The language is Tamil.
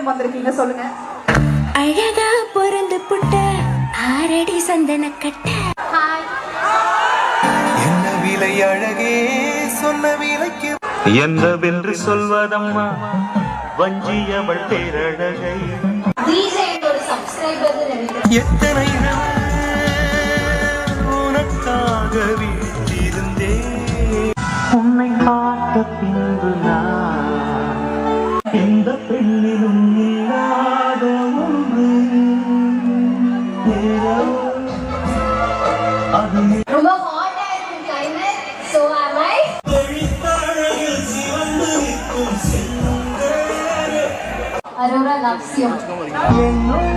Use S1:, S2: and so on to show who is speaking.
S1: இன்னும் வந்திருக்கீங்க சொல்லுங்க.
S2: அழகா பொறந்து புட்ட ஆரடி சந்தன கட்ட.
S3: என்ன விலை அழகே சொன்ன விலைக்கு என்னவென்று சொல்வதம்மா வஞ்சியவள் பேரழகை. எத்தனை உனக்காக வீட்டிருந்தே உன்னை பார்த்த பின்பு நான் எந்த பெண்ணிலும் இல்லாத ஒன்று அது
S2: ரொம்ப ஹாட்டா இருக்கு climate. So am I Aurora loves you.